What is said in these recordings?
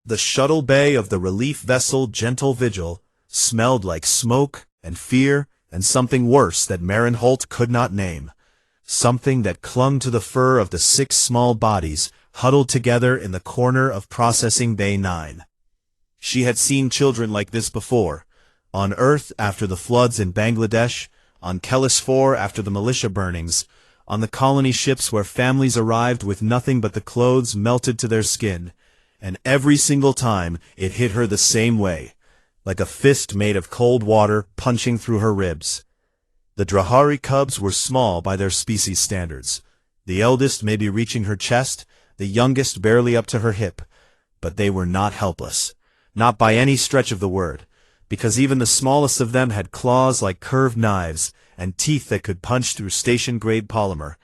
The shuttle bay of the relief vessel Gentle Vigil smelled like smoke and fear and something worse that Marin Holt could not name. Something that clung to the fur of the 6 small bodies huddled together in the corner of Processing Bay 9. She had seen children like this before. On Earth after the floods in Bangladesh, on Kellis 4 after the militia burnings, on the colony ships where families arrived with nothing but the clothes melted to their skin, and every single time it hit her the same way, like a fist made of cold water punching through her ribs. The Drahari cubs were small by their species standards, the eldest maybe reaching her chest, the youngest barely up to her hip, but they were not helpless, not by any stretch of the word, because even the smallest of them had claws like curved knives and teeth that could punch through station-grade polymer,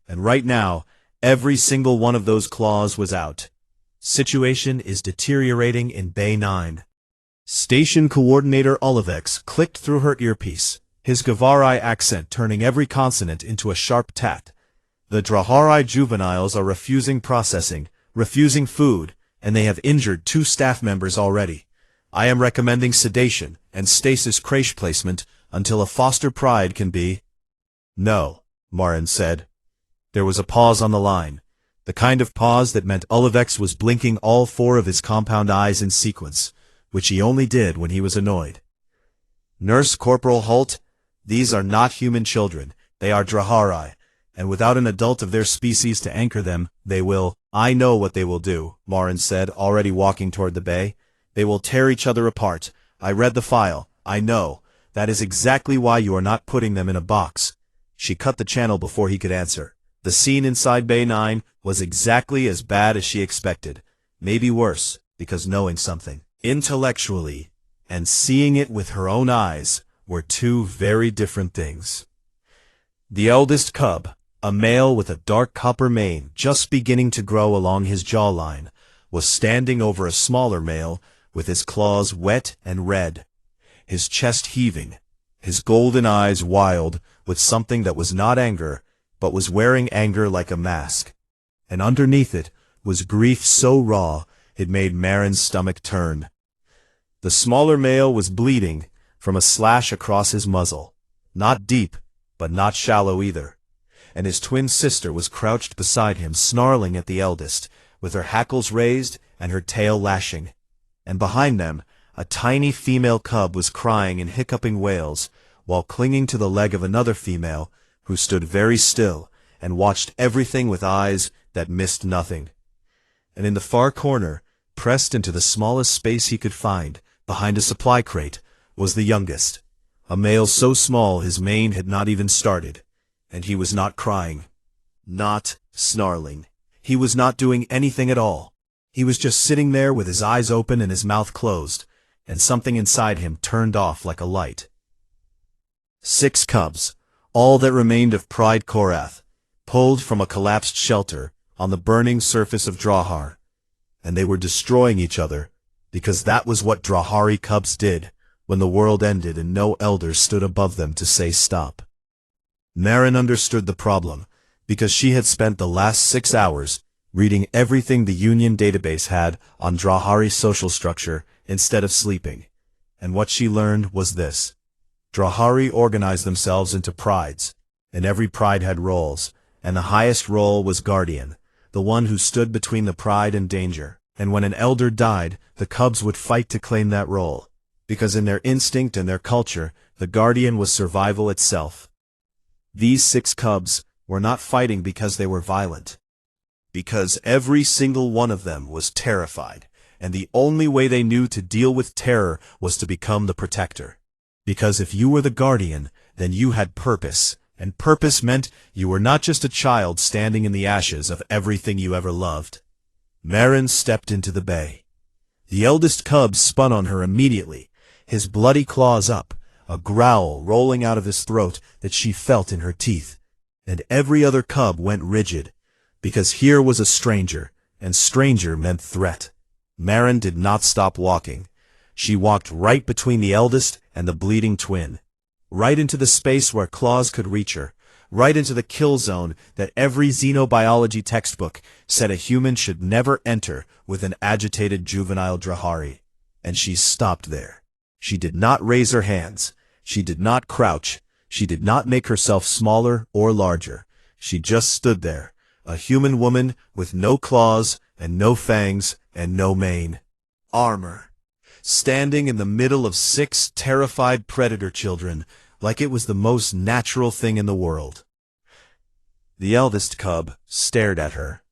and right now, every single one of those claws was out. Situation is deteriorating in Bay 9. Station Coordinator Olivex clicked through her earpiece, his Gavari accent turning every consonant into a sharp tat. The Drahari juveniles are refusing processing, refusing food, and they have injured 2 staff members already. I am recommending sedation and stasis creche placement until a foster pride can be— No, Marin said. There was a pause on the line, the kind of pause that meant Olivex was blinking all 4 of his compound eyes in sequence, which he only did when he was annoyed. Nurse Corporal Holt, these are not human children, they are Drahari, and without an adult of their species to anchor them, they will— I know what they will do, Marin said, already walking toward the bay. They will tear each other apart. I read the file. I know. That is exactly why you are not putting them in a box. She cut the channel before he could answer. The scene inside Bay 9 was exactly as bad as she expected. Maybe worse, because knowing something intellectually and seeing it with her own eyes were 2 very different things. The eldest cub, a male with a dark copper mane just beginning to grow along his jawline, was standing over a smaller male with his claws wet and red, his chest heaving, his golden eyes wild with something that was not anger, but was wearing anger like a mask. And underneath it was grief so raw it made Marin's stomach turn. The smaller male was bleeding from a slash across his muzzle, not deep, but not shallow either. And his twin sister was crouched beside him, snarling at the eldest, with her hackles raised and her tail lashing. And behind them, a tiny female cub was crying in hiccuping wails, while clinging to the leg of another female, who stood very still and watched everything with eyes that missed nothing. And in the far corner, pressed into the smallest space he could find, behind a supply crate, was the youngest, a male so small his mane had not even started. And he was not crying, not snarling. He was not doing anything at all. He was just sitting there with his eyes open and his mouth closed, and something inside him turned off like a light. 6 cubs, all that remained of Pride Korath, pulled from a collapsed shelter on the burning surface of Drahar, and they were destroying each other, because that was what Drahari cubs did when the world ended and no elders stood above them to say stop. Marin understood the problem, because she had spent the last 6 hours reading everything the Union database had on Drahari social structure instead of sleeping, and what she learned was this. Drahari organized themselves into prides, and every pride had roles, and the highest role was guardian, the one who stood between the pride and danger, and when an elder died, the cubs would fight to claim that role, because in their instinct and their culture, the guardian was survival itself. These 6 cubs were not fighting because they were violent, because every single one of them was terrified, and the only way they knew to deal with terror was to become the protector. Because if you were the guardian, then you had purpose, and purpose meant you were not just a child standing in the ashes of everything you ever loved. Marin stepped into the bay. The eldest cub spun on her immediately, his bloody claws up, a growl rolling out of his throat that she felt in her teeth, and every other cub went rigid, because here was a stranger, and stranger meant threat. Marin did not stop walking. She walked right between the eldest and the bleeding twin, right into the space where claws could reach her, right into the kill zone that every xenobiology textbook said a human should never enter with an agitated juvenile Drahari. And she stopped there. She did not raise her hands. She did not crouch. She did not make herself smaller or larger. She just stood there, a human woman with no claws and no fangs and no mane. Armor. Standing in the middle of 6 terrified predator children, like it was the most natural thing in the world. The eldest cub stared at her.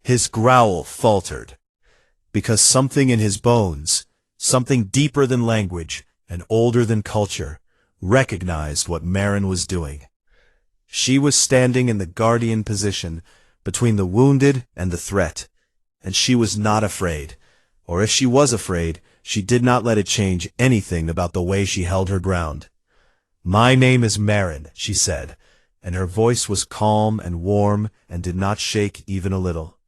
His growl faltered, because something in his bones, something deeper than language and older than culture, recognized what Marin was doing. She was standing in the guardian position between the wounded and the threat, and she was not afraid, or if she was afraid, she did not let it change anything about the way she held her ground. "My name is Marin," she said, and her voice was calm and warm and did not shake even a little.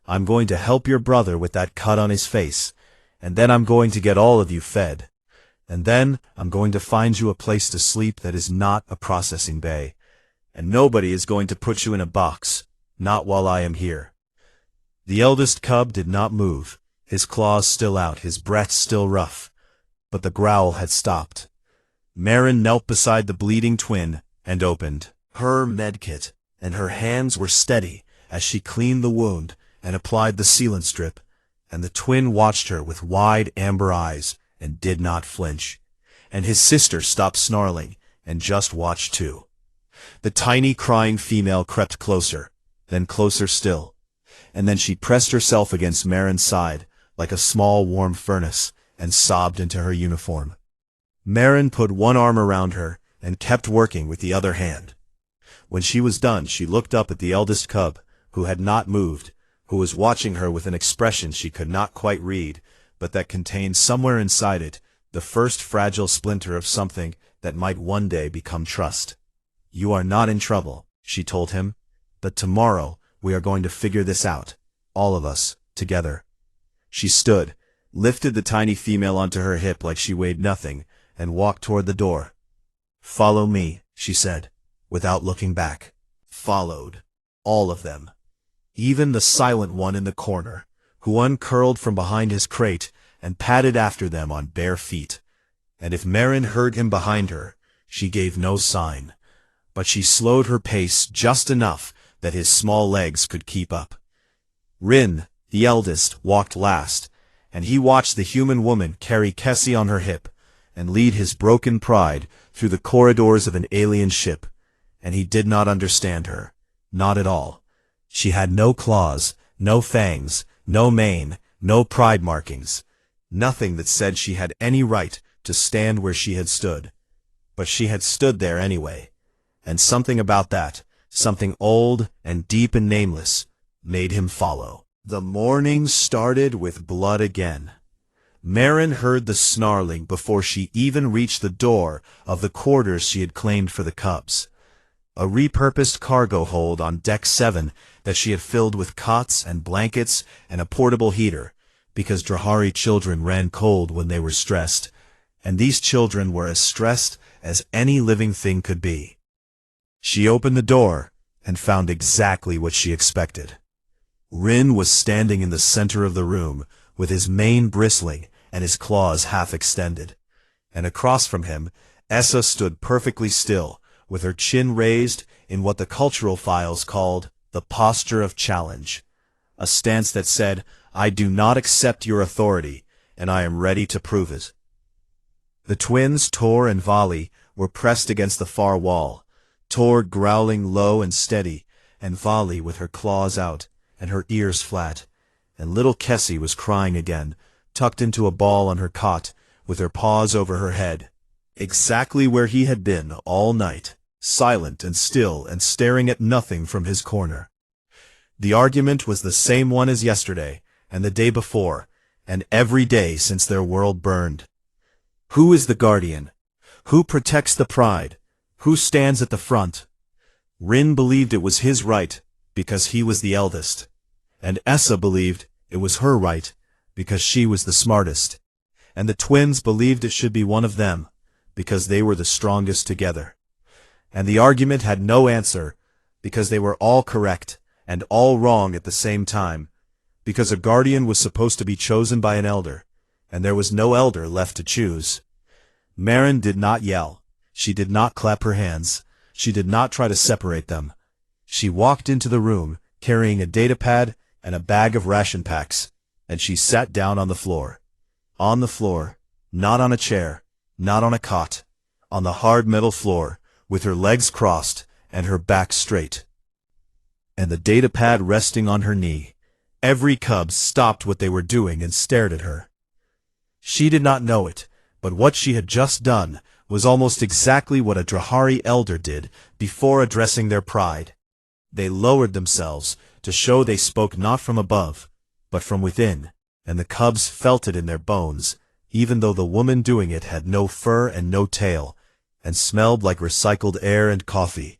"I'm going to help your brother with that cut on his face, and then I'm going to get all of you fed. And then I'm going to find you a place to sleep that is not a processing bay. And nobody is going to put you in a box, not while I am here." The eldest cub did not move, his claws still out, his breath still rough. But the growl had stopped. Marin knelt beside the bleeding twin and opened her medkit, and her hands were steady as she cleaned the wound and applied the sealant strip, and the twin watched her with wide amber eyes and did not flinch. And his sister stopped snarling and just watched too. The tiny crying female crept closer, then closer still, and then she pressed herself against Marin's side like a small warm furnace and sobbed into her uniform. Marin put one arm around her and kept working with the other hand. When she was done, she looked up at the eldest cub, who had not moved, who was watching her with an expression she could not quite read, but that contained somewhere inside it the first fragile splinter of something that might one day become trust. "You are not in trouble," she told him, "but tomorrow we are going to figure this out, all of us, together." She stood, lifted the tiny female onto her hip like she weighed nothing, and walked toward the door. "Follow me," she said, without looking back. Followed. All of them. Even the silent one in the corner, who uncurled from behind his crate and padded after them on bare feet. And if Marin heard him behind her, she gave no sign, but she slowed her pace just enough that his small legs could keep up. Rin, the eldest, walked last, and he watched the human woman carry Kessie on her hip and lead his broken pride through the corridors of an alien ship, and he did not understand her, not at all. She had no claws, no fangs, no mane, no pride markings, nothing that said she had any right to stand where she had stood. But she had stood there anyway, and something about that, something old and deep and nameless, made him follow. The morning started with blood again. Marin heard the snarling before she even reached the door of the quarters she had claimed for the cubs. A repurposed cargo hold on Deck 7 that she had filled with cots and blankets and a portable heater, because Drahari children ran cold when they were stressed, and these children were as stressed as any living thing could be. She opened the door and found exactly what she expected. Rin was standing in the center of the room, with his mane bristling and his claws half extended. And across from him, Essa stood perfectly still, with her chin raised in what the cultural files called the posture of challenge, a stance that said, "I do not accept your authority, and I am ready to prove it." The twins, Tor and Vali, were pressed against the far wall, Tor growling low and steady, and Vali with her claws out and her ears flat, and little Kessie was crying again, tucked into a ball on her cot, with her paws over her head, exactly where he had been all night, silent and still and staring at nothing from his corner. The argument was the same one as yesterday, and the day before, and every day since their world burned. Who is the guardian? Who protects the pride? Who stands at the front? Rin believed it was his right, because he was the eldest, and Essa believed it was her right, because she was the smartest, and the twins believed it should be one of them, because they were the strongest together. And the argument had no answer, because they were all correct, and all wrong at the same time, because a guardian was supposed to be chosen by an elder, and there was no elder left to choose. Marin did not yell. She did not clap her hands. She did not try to separate them. She walked into the room, carrying a datapad and a bag of ration packs, and she sat down on the floor. On the floor, not on a chair, not on a cot, on the hard metal floor, with her legs crossed and her back straight, and the datapad resting on her knee. Every cub stopped what they were doing and stared at her. She did not know it, but what she had just done was almost exactly what a Drahari elder did before addressing their pride. They lowered themselves to show they spoke not from above, but from within, and the cubs felt it in their bones, even though the woman doing it had no fur and no tail, and smelled like recycled air and coffee.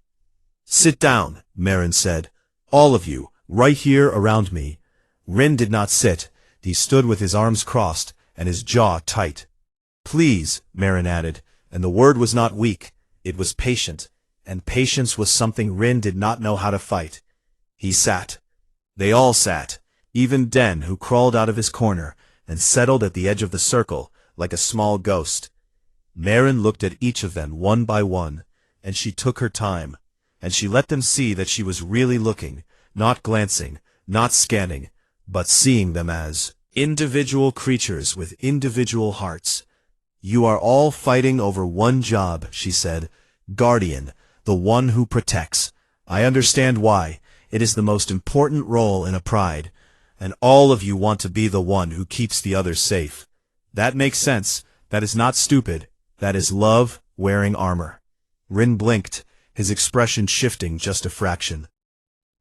"Sit down," Marin said. "All of you, right here around me." Rin did not sit. He stood with his arms crossed and his jaw tight. "Please," Marin added, and the word was not weak, it was patient, and patience was something Rin did not know how to fight. He sat. They all sat, even Den, who crawled out of his corner and settled at the edge of the circle like a small ghost. Marin looked at each of them one by one, and she took her time, and she let them see that she was really looking, not glancing, not scanning, but seeing them as individual creatures with individual hearts. "You are all fighting over one job," she said. "Guardian, the one who protects. I understand why. It is the most important role in a pride, and all of you want to be the one who keeps the others safe. That makes sense. That is not stupid. That is love wearing armor." Rin blinked, his expression shifting just a fraction.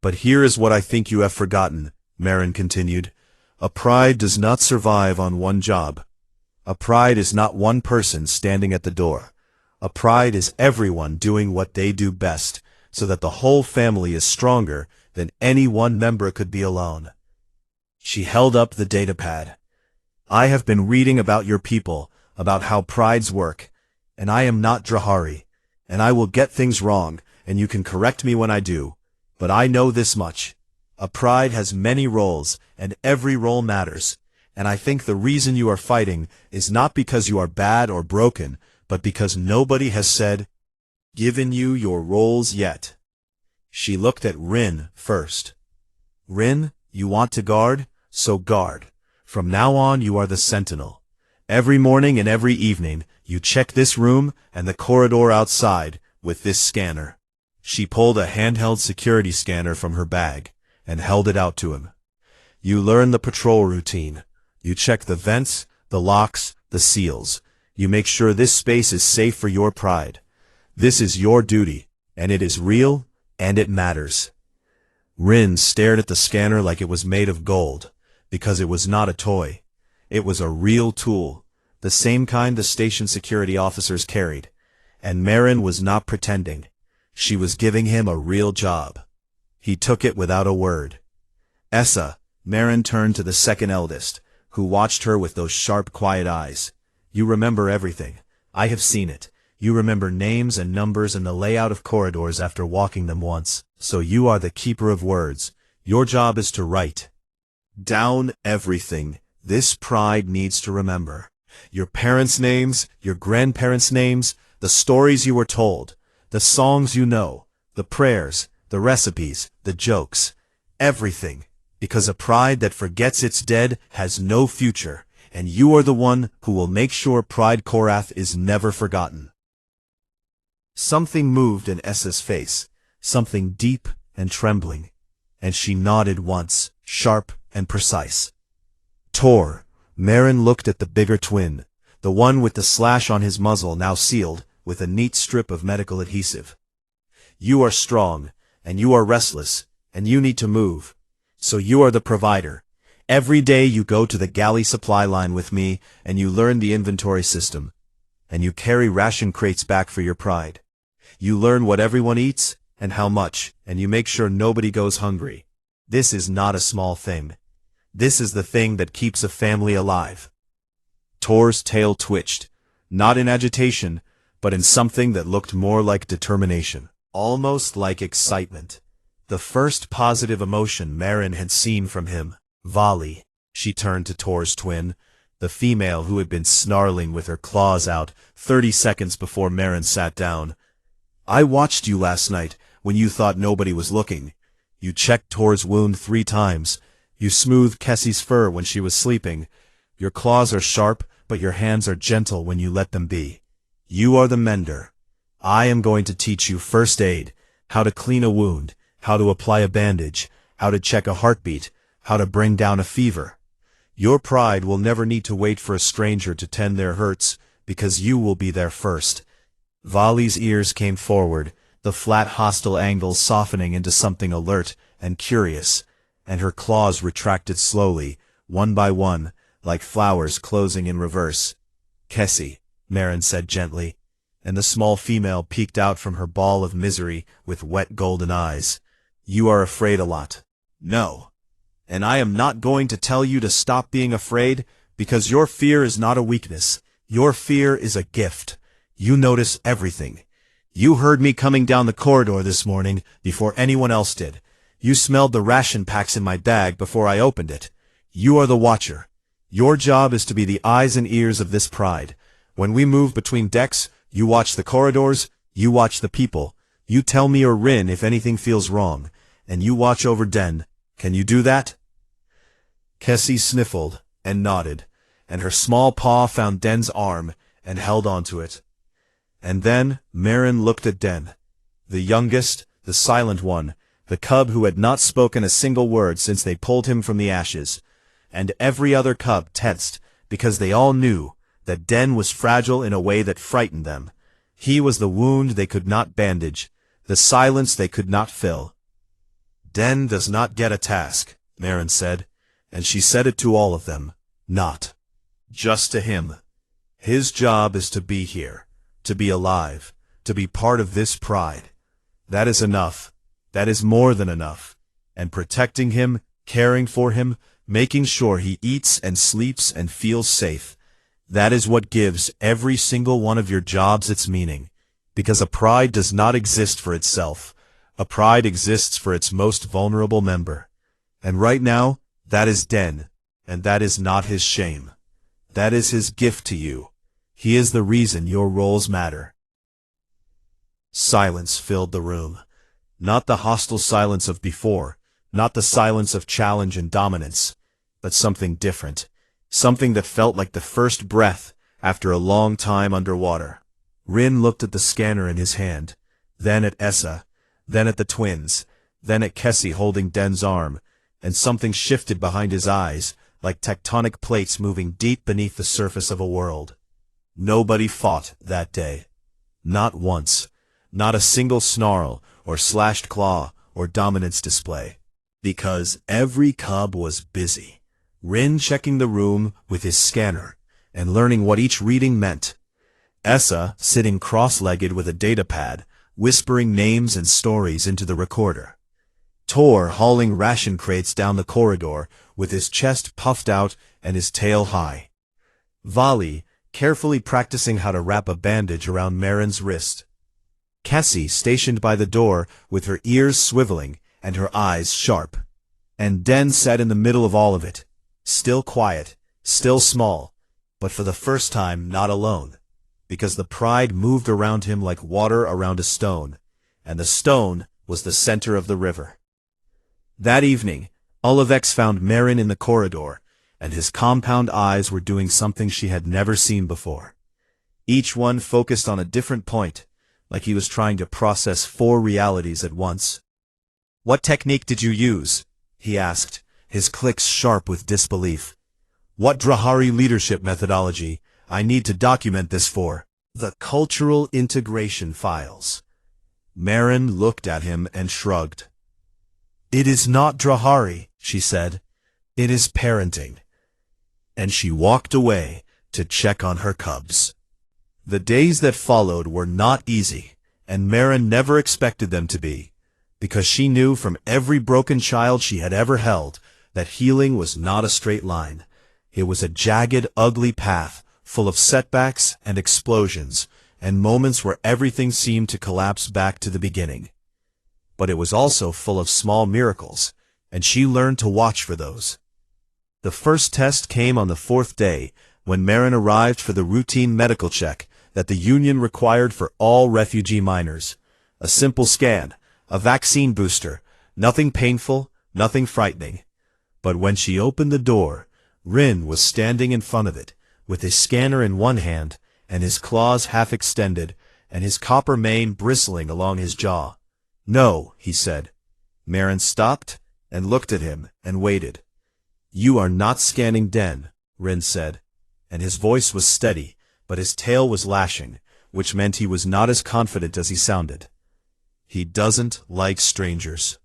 "But here is what I think you have forgotten," Marin continued. "A pride does not survive on one job. A pride is not one person standing at the door. A pride is everyone doing what they do best, so that the whole family is stronger than any one member could be alone." She held up the datapad. "I have been reading about your people, about how prides work, and I am not Drahari, and I will get things wrong, and you can correct me when I do, but I know this much. A pride has many roles, and every role matters, and I think the reason you are fighting is not because you are bad or broken, but because nobody has given you your roles yet." She looked at Rin first. "Rin, you want to guard? So guard. From now on you are the sentinel. Every morning and every evening you check this room and the corridor outside with this scanner." She pulled a handheld security scanner from her bag and held it out to him. "You learn the patrol routine. You check the vents, the locks, the seals. You make sure this space is safe for your pride. This is your duty, and it is real, and it matters." Rin stared at the scanner like it was made of gold, because it was not a toy. It was a real tool, the same kind the station security officers carried, and Marin was not pretending. She was giving him a real job. He took it without a word. "Essa," Marin turned to the second eldest, who watched her with those sharp, quiet eyes. "You remember everything. I have seen it. You remember names and numbers and the layout of corridors after walking them once. So you are the keeper of words. Your job is to write down everything this pride needs to remember. Your parents' names, your grandparents' names, the stories you were told, the songs you know, the prayers, the recipes, the jokes, everything. Because a pride that forgets its dead has no future, and you are the one who will make sure Pride Korath is never forgotten." Something moved in Essa's face, something deep and trembling, and she nodded once, sharp and precise. "Tor," Marin looked at the bigger twin, the one with the slash on his muzzle now sealed with a neat strip of medical adhesive. "You are strong, and you are restless, and you need to move. So you are the provider. Every day you go to the galley supply line with me, and you learn the inventory system. And you carry ration crates back for your pride. You learn what everyone eats, and how much, and you make sure nobody goes hungry. This is not a small thing. This is the thing that keeps a family alive." Tor's tail twitched, not in agitation, but in something that looked more like determination, almost like excitement. The first positive emotion Marin had seen from him. Vali. She turned to Tor's twin, the female who had been snarling with her claws out 30 seconds before Marin sat down. I watched you last night when you thought nobody was looking. You checked Tor's wound 3 times. You smoothed Kessie's fur when she was sleeping. Your claws are sharp, but your hands are gentle when you let them be. You are the mender. I am going to teach you first aid, how to clean a wound, how to apply a bandage, how to check a heartbeat, how to bring down a fever. Your pride will never need to wait for a stranger to tend their hurts, because you will be there first. Vali's ears came forward, the flat hostile angles softening into something alert and curious, and her claws retracted slowly, one by one, like flowers closing in reverse. Kessie, Marin said gently, and the small female peeked out from her ball of misery with wet golden eyes. You are afraid a lot. No. And I am not going to tell you to stop being afraid, because your fear is not a weakness. Your fear is a gift. You notice everything. You heard me coming down the corridor this morning before anyone else did. You smelled the ration packs in my bag before I opened it. You are the watcher. Your job is to be the eyes and ears of this pride. When we move between decks, you watch the corridors, you watch the people. You tell me or Rin if anything feels wrong, and you watch over Den. Can you do that? Kessie sniffled and nodded, and her small paw found Den's arm and held onto it. And then Marin looked at Den, the youngest, the silent one, the cub who had not spoken a single word since they pulled him from the ashes, and every other cub tensed because they all knew that Den was fragile in a way that frightened them. He was the wound they could not bandage, the silence they could not fill. Den does not get a task, Marin said, and she said it to all of them, not just to him. His job is to be here, to be alive, to be part of this pride. That is enough. That is more than enough. And protecting him, caring for him, making sure he eats and sleeps and feels safe, that is what gives every single one of your jobs its meaning. Because a pride does not exist for itself. A pride exists for its most vulnerable member. And right now, that is Den, and that is not his shame. That is his gift to you. He is the reason your roles matter. Silence filled the room. Not the hostile silence of before, not the silence of challenge and dominance, but something different. Something that felt like the first breath after a long time underwater. Rin looked at the scanner in his hand, then at Essa, then at the twins, then at Kessie holding Den's arm, and something shifted behind his eyes, like tectonic plates moving deep beneath the surface of a world. Nobody fought that day. Not once. Not a single snarl, or slashed claw, or dominance display. Because every cub was busy. Rin checking the room with his scanner, and learning what each reading meant. Essa sitting cross-legged with a datapad, whispering names and stories into the recorder. Tor hauling ration crates down the corridor with his chest puffed out and his tail high. Vali carefully practicing how to wrap a bandage around Marin's wrist. Kessie stationed by the door with her ears swiveling and her eyes sharp. And Den sat in the middle of all of it, still quiet, still small, but for the first time not alone, because the pride moved around him like water around a stone, and the stone was the center of the river. That evening, Olivex found Marin in the corridor, and his compound eyes were doing something she had never seen before. Each one focused on a different point, like he was trying to process 4 realities at once. "What technique did you use?" he asked, his clicks sharp with disbelief. "What Drahari leadership methodology? I need to document this for the cultural integration files." Marin looked at him and shrugged. "It is not Drahari," she said. "It is parenting." And she walked away to check on her cubs. The days that followed were not easy, and Marin never expected them to be, because she knew from every broken child she had ever held that healing was not a straight line. It was a jagged, ugly path, full of setbacks and explosions, and moments where everything seemed to collapse back to the beginning. But it was also full of small miracles, and she learned to watch for those. The first test came on the 4th day, when Marin arrived for the routine medical check that the Union required for all refugee miners. A simple scan, a vaccine booster, nothing painful, nothing frightening. But when she opened the door, Rin was standing in front of it, with his scanner in one hand, and his claws half extended, and his copper mane bristling along his jaw. "No," he said. Marin stopped, and looked at him, and waited. "You are not scanning Den," Rin said, and his voice was steady, but his tail was lashing, which meant he was not as confident as he sounded. "He doesn't like strangers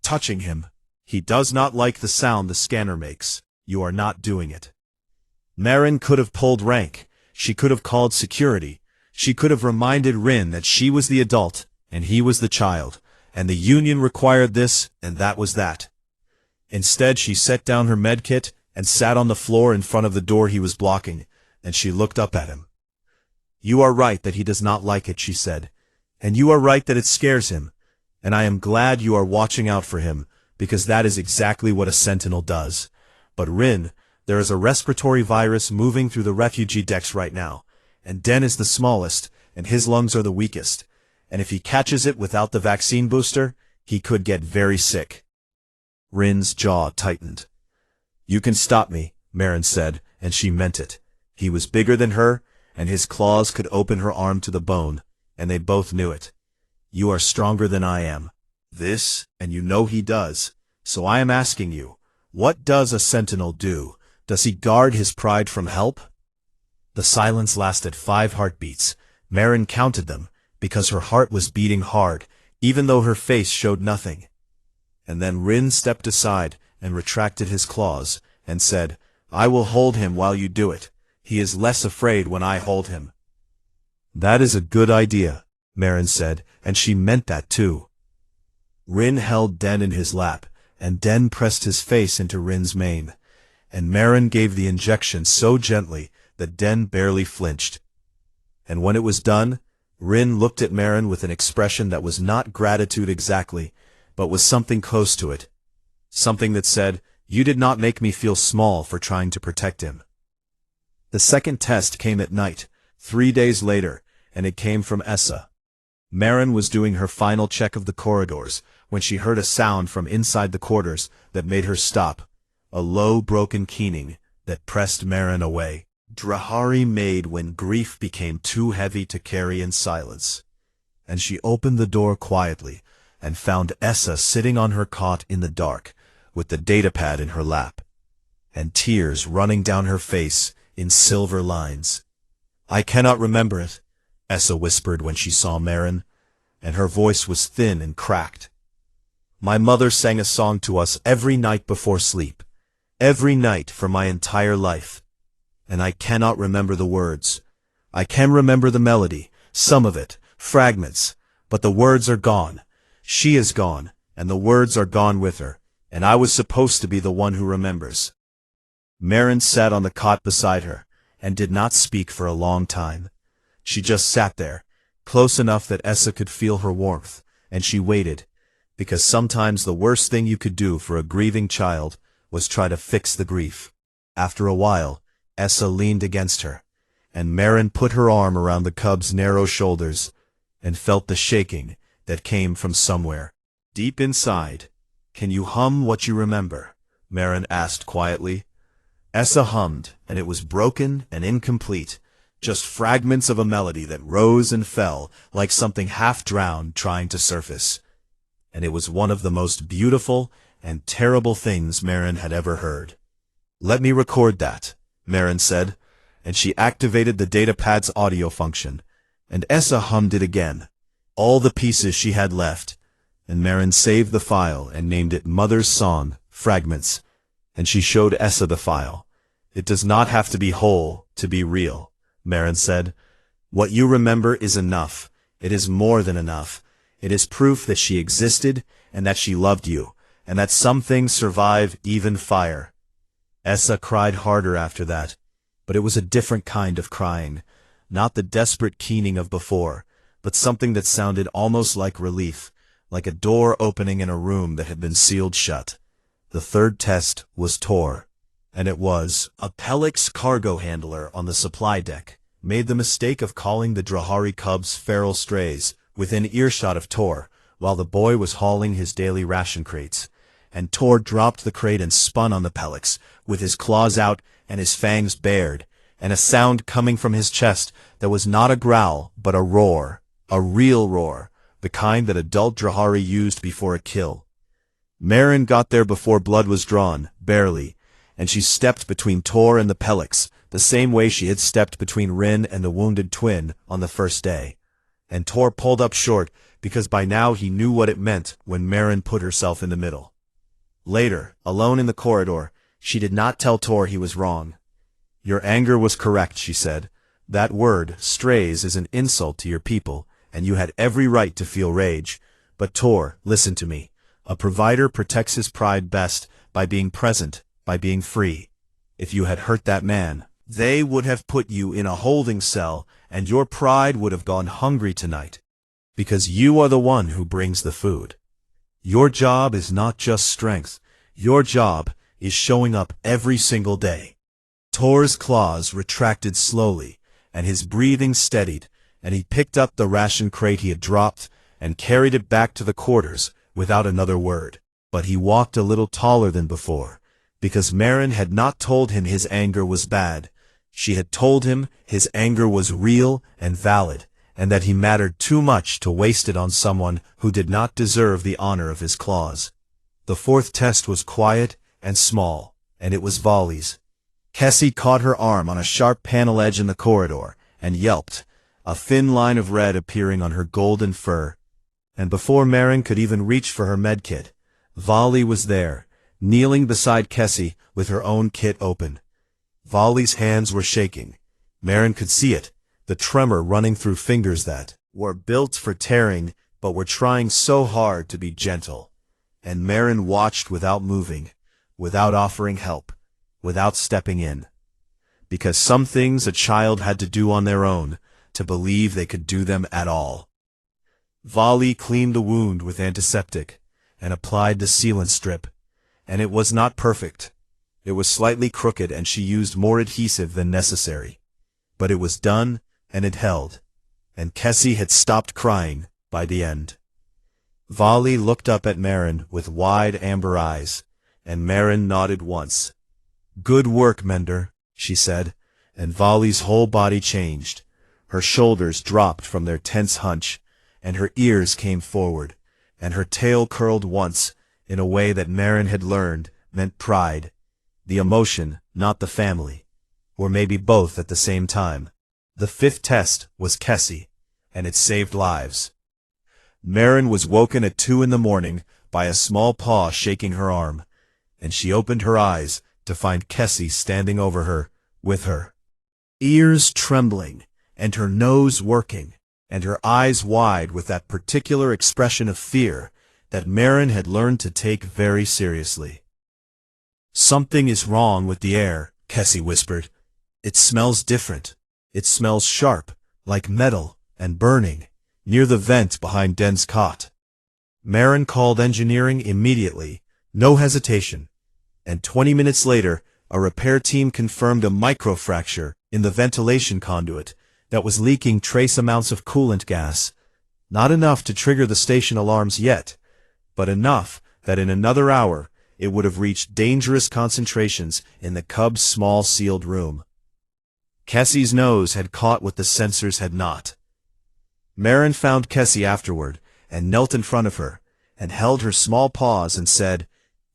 touching him. He does not like the sound the scanner makes. You are not doing it." Marin could have pulled rank. She could have called security. She could have reminded Rin that she was the adult, and he was the child, and the Union required this, and that was that. Instead, she set down her medkit and sat on the floor in front of the door he was blocking, and she looked up at him. "You are right that he does not like it," she said, "and you are right that it scares him, and I am glad you are watching out for him, because that is exactly what a sentinel does. But Rin, there is a respiratory virus moving through the refugee decks right now, and Den is the smallest, and his lungs are the weakest, and if he catches it without the vaccine booster, he could get very sick." Rin's jaw tightened. "You can stop me," Marin said, and she meant it. He was bigger than her, and his claws could open her arm to the bone, and they both knew it. "You are stronger than I am. This, and you know he does. So I am asking you, what does a sentinel do? Does he guard his pride from help?" The silence lasted 5 heartbeats. Marin counted them, because her heart was beating hard, even though her face showed nothing. And then Rin stepped aside and retracted his claws, and said, "I will hold him while you do it. He is less afraid when I hold him." "That is a good idea," Marin said, and she meant that too. Rin held Den in his lap, and Den pressed his face into Rin's mane, and Marin gave the injection so gently that Den barely flinched. And when it was done, Rin looked at Marin with an expression that was not gratitude exactly, but was something close to it. Something that said, "You did not make me feel small for trying to protect him." The second test came at night, 3 days later, and it came from Essa. Marin was doing her final check of the corridors when she heard a sound from inside the quarters that made her stop, a low, broken keening that pressed Marin away. Drahari made when grief became too heavy to carry in silence. And she opened the door quietly and found Essa sitting on her cot in the dark, with the datapad in her lap, and tears running down her face in silver lines. "I cannot remember it," Essa whispered when she saw Marin, and her voice was thin and cracked. "My mother sang a song to us every night before sleep, every night for my entire life. And I cannot remember the words. I can remember the melody, some of it, fragments, but the words are gone. She is gone, and the words are gone with her, and I was supposed to be the one who remembers." Marin sat on the cot beside her, and did not speak for a long time. She just sat there, close enough that Essa could feel her warmth, and she waited, because sometimes the worst thing you could do for a grieving child was try to fix the grief. After a while, Essa leaned against her, and Marin put her arm around the cub's narrow shoulders, and felt the shaking that came from somewhere deep inside. "Can you hum what you remember?" Marin asked quietly. Essa hummed, and it was broken and incomplete, just fragments of a melody that rose and fell like something half-drowned trying to surface. And it was one of the most beautiful and terrible things Marin had ever heard. "Let me record that," Marin said, and she activated the datapad's audio function, and Essa hummed it again, all the pieces she had left, and Marin saved the file and named it Mother's Song, Fragments, and she showed Essa the file. "It does not have to be whole to be real," Marin said. "What you remember is enough. It is more than enough. It is proof that she existed and that she loved you, and that some things survive even fire." Essa cried harder after that, but it was a different kind of crying, not the desperate keening of before, but something that sounded almost like relief, like a door opening in a room that had been sealed shut. The third test was Tor, and it was a Pelix cargo handler on the supply deck, made the mistake of calling the Drahari cubs feral strays within earshot of Tor, while the boy was hauling his daily ration crates, and Tor dropped the crate and spun on the Pelix, with his claws out and his fangs bared, and a sound coming from his chest that was not a growl, but a roar, a real roar, the kind that adult Drahari used before a kill. Marin got there before blood was drawn, barely, and she stepped between Tor and the Pelix, the same way she had stepped between Rin and the wounded twin on the first day. And Tor pulled up short, because by now he knew what it meant when Marin put herself in the middle. Later, alone in the corridor, she did not tell Tor he was wrong. "Your anger was correct," she said. "That word, strays, is an insult to your people, and you had every right to feel rage. But Tor, listen to me. A provider protects his pride best by being present, by being free. If you had hurt that man, they would have put you in a holding cell, and your pride would have gone hungry tonight. Because you are the one who brings the food. Your job is not just strength. Your job is showing up every single day." Tor's claws retracted slowly, and his breathing steadied, and he picked up the ration crate he had dropped and carried it back to the quarters without another word. But he walked a little taller than before, because Marin had not told him his anger was bad. She had told him his anger was real and valid, and that he mattered too much to waste it on someone who did not deserve the honor of his claws. The fourth test was quiet and small, and it was Volley's. Kessie caught her arm on a sharp panel edge in the corridor, and yelped, a thin line of red appearing on her golden fur. And before Marin could even reach for her medkit, Volley was there, kneeling beside Kessie with her own kit open. Volley's hands were shaking. Marin could see it, the tremor running through fingers that were built for tearing, but were trying so hard to be gentle. And Marin watched without moving, without offering help, without stepping in. Because some things a child had to do on their own, to believe they could do them at all. Volley cleaned the wound with antiseptic, and applied the sealant strip, and it was not perfect. It was slightly crooked, and she used more adhesive than necessary. But it was done, and it held, and Kessie had stopped crying by the end. Volley looked up at Marin with wide amber eyes, and Marin nodded once. "Good work, Mender," she said, and Volley's whole body changed. Her shoulders dropped from their tense hunch, and her ears came forward, and her tail curled once, in a way that Marin had learned meant pride. The emotion, not the family. Or maybe both at the same time. The fifth test was Kessie, and it saved lives. Marin was woken at 2 in the morning by a small paw shaking her arm, and she opened her eyes to find Kessie standing over her, with her ears trembling, and her nose working, and her eyes wide with that particular expression of fear that Marin had learned to take very seriously. "Something is wrong with the air," Kessie whispered. "It smells different. It smells sharp, like metal, and burning, near the vent behind Den's cot." Marin called engineering immediately, no hesitation, and 20 minutes later, a repair team confirmed a microfracture in the ventilation conduit that was leaking trace amounts of coolant gas. Not enough to trigger the station alarms yet, but enough that in another hour it would have reached dangerous concentrations in the Cub's small sealed room. Kessie's nose had caught what the sensors had not. Marin found Kessie afterward, and knelt in front of her, and held her small paws and said,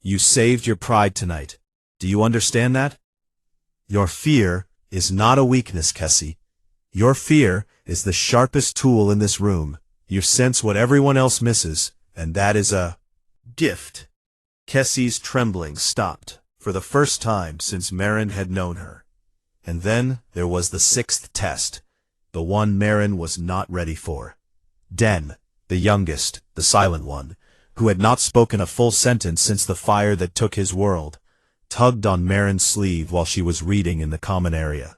"You saved your pride tonight. Do you understand that? Your fear is not a weakness, Kessie. Your fear is the sharpest tool in this room. You sense what everyone else misses, and that is a gift." Kessie's trembling stopped, for the first time since Marin had known her. And then there was the sixth test, the one Marin was not ready for. Den, the youngest, the silent one, who had not spoken a full sentence since the fire that took his world, tugged on Marin's sleeve while she was reading in the common area.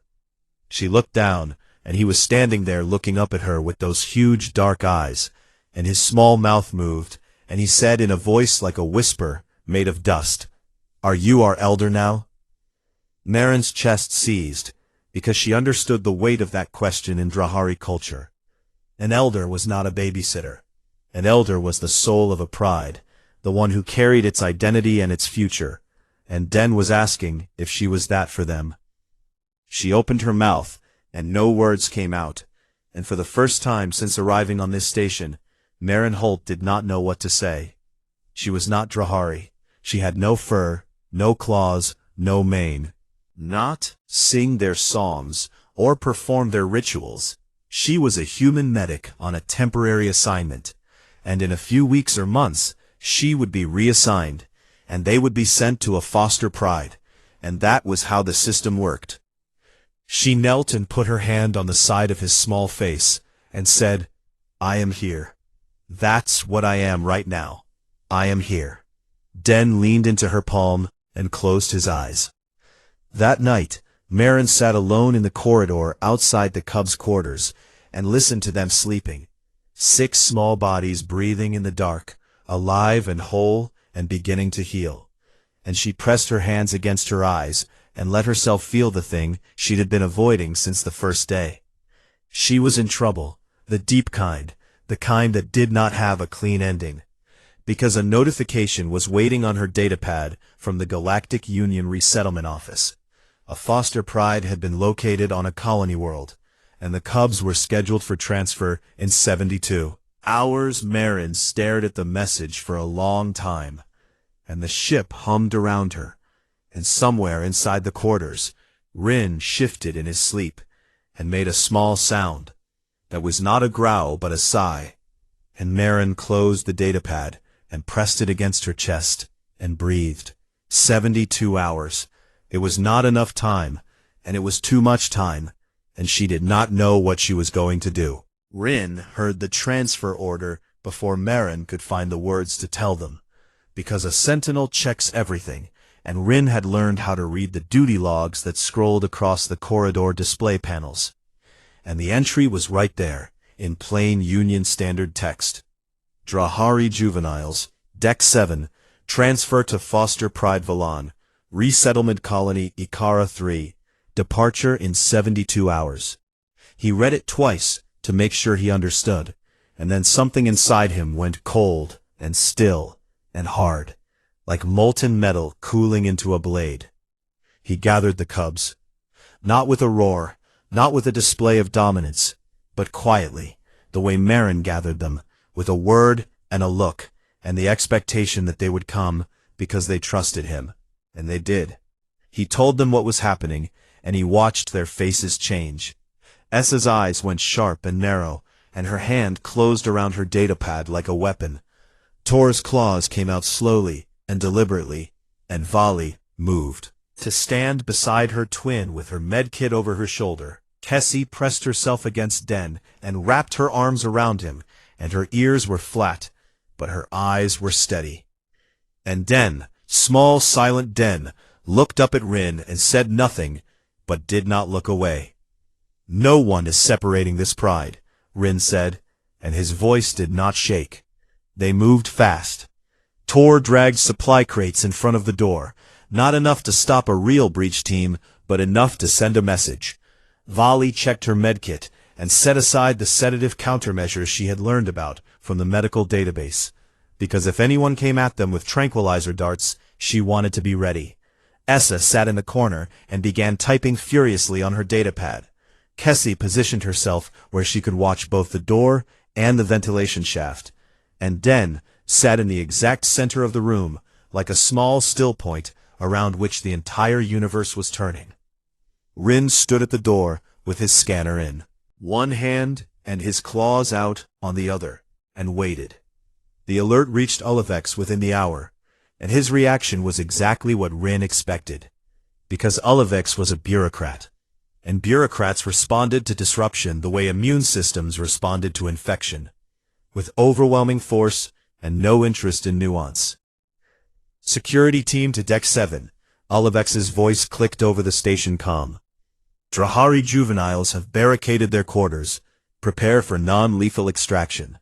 She looked down, and he was standing there looking up at her with those huge dark eyes, and his small mouth moved, and he said in a voice like a whisper made of dust, "Are you our elder now?" Marin's chest seized, because she understood the weight of that question in Drahari culture. An elder was not a babysitter. An elder was the soul of a pride, the one who carried its identity and its future, and Den was asking if she was that for them. She opened her mouth, and no words came out, and for the first time since arriving on this station, Marin Holt did not know what to say. She was not Drahari. She had no fur, no claws, no mane. Not sing their songs or perform their rituals. She was a human medic on a temporary assignment, and in a few weeks or months, she would be reassigned, and they would be sent to a foster pride, and that was how the system worked. She knelt and put her hand on the side of his small face, and said, "I am here. That's what I am right now. I am here." Den leaned into her palm and closed his eyes. That night, Marin sat alone in the corridor outside the Cubs' quarters and listened to them sleeping. 6 small bodies breathing in the dark, alive and whole and beginning to heal. And she pressed her hands against her eyes and let herself feel the thing she'd been avoiding since the first day. She was in trouble, the deep kind, the kind that did not have a clean ending, because a notification was waiting on her datapad from the Galactic Union Resettlement Office. A foster pride had been located on a colony world, and the Cubs were scheduled for transfer in 72 hours. Marin stared at the message for a long time, and the ship hummed around her, and somewhere inside the quarters, Rin shifted in his sleep and made a small sound that was not a growl but a sigh, and Marin closed the datapad and pressed it against her chest and breathed. 72 hours. It was not enough time, and it was too much time, and she did not know what she was going to do. Rin heard the transfer order before Marin could find the words to tell them, because a sentinel checks everything, and Rin had learned how to read the duty logs that scrolled across the corridor display panels. And the entry was right there, in plain Union Standard text. Drahari Juveniles, Deck 7, transfer to Foster Pride Valan, Resettlement Colony Ikara 3, departure in 72 hours. He read it twice to make sure he understood, and then something inside him went cold and still and hard, like molten metal cooling into a blade. He gathered the Cubs, not with a roar, not with a display of dominance, but quietly, the way Marin gathered them, with a word and a look, and the expectation that they would come because they trusted him. And they did. He told them what was happening, and he watched their faces change. Essa's eyes went sharp and narrow, and her hand closed around her datapad like a weapon. Tor's claws came out slowly and deliberately, and Vali moved. To stand beside her twin with her medkit over her shoulder, Kessie pressed herself against Den and wrapped her arms around him, and her ears were flat, but her eyes were steady. And Den, small silent Den, looked up at Rin and said nothing, but did not look away. "No one is separating this pride," Rin said, and his voice did not shake. They moved fast. Tor dragged supply crates in front of the door, not enough to stop a real breach team, but enough to send a message. Vali checked her medkit and set aside the sedative countermeasures she had learned about from the medical database, because if anyone came at them with tranquilizer darts, she wanted to be ready. Essa sat in the corner and began typing furiously on her datapad. Kessie positioned herself where she could watch both the door and the ventilation shaft, and Den sat in the exact center of the room, like a small still point around which the entire universe was turning. Rin stood at the door with his scanner in one hand and his claws out on the other, and waited. The alert reached Olivex within the hour, and his reaction was exactly what Rin expected, because Olivex was a bureaucrat, and bureaucrats responded to disruption the way immune systems responded to infection, with overwhelming force and no interest in nuance. "Security team to Deck 7, Olivex's voice clicked over the station comm. Drahari juveniles have barricaded their quarters. Prepare for non-lethal extraction.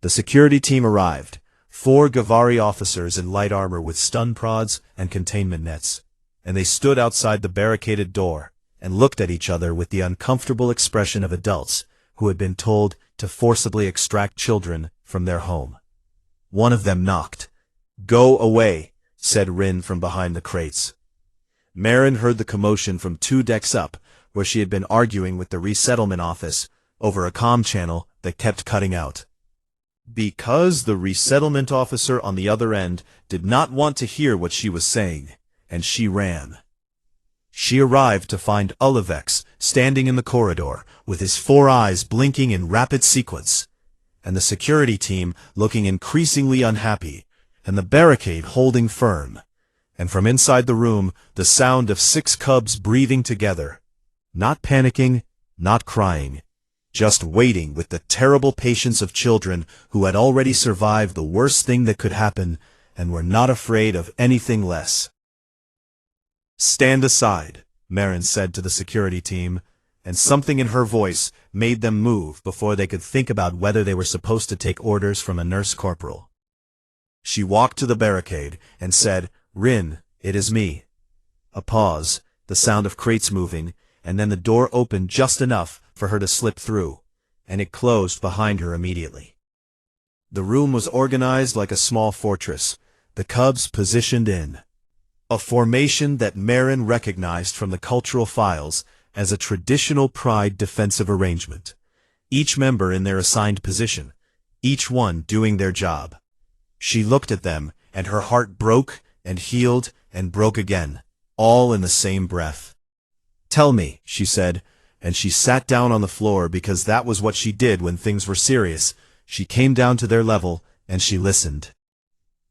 The security team arrived. 4 Gavari officers in light armor with stun prods and containment nets. And they stood outside the barricaded door and looked at each other with the uncomfortable expression of adults who had been told to forcibly extract children from their home. One of them knocked. "Go away," said Rin from behind the crates. Marin heard the commotion from 2 decks up, where she had been arguing with the resettlement office over a comm channel that kept cutting out. Because the resettlement officer on the other end did not want to hear what she was saying, and she ran. She arrived to find Olivex standing in the corridor, with his 4 eyes blinking in rapid sequence, and the security team looking increasingly unhappy, and the barricade holding firm. And from inside the room, the sound of 6 cubs breathing together. Not panicking, not crying, just waiting with the terrible patience of children who had already survived the worst thing that could happen and were not afraid of anything less. "Stand aside," Marin said to the security team, and something in her voice made them move before they could think about whether they were supposed to take orders from a nurse corporal. She walked to the barricade and said, "Rin, it is me." A pause, the sound of crates moving, and then the door opened just enough for her to slip through, and it closed behind her immediately. The room was organized like a small fortress, the cubs positioned in a formation that Marin recognized from the cultural files as a traditional Pride defensive arrangement. Each member in their assigned position, each one doing their job. She looked at them, and her heart broke and healed and broke again, all in the same breath. "Tell me," she said, and she sat down on the floor because that was what she did when things were serious. She came down to their level, and she listened.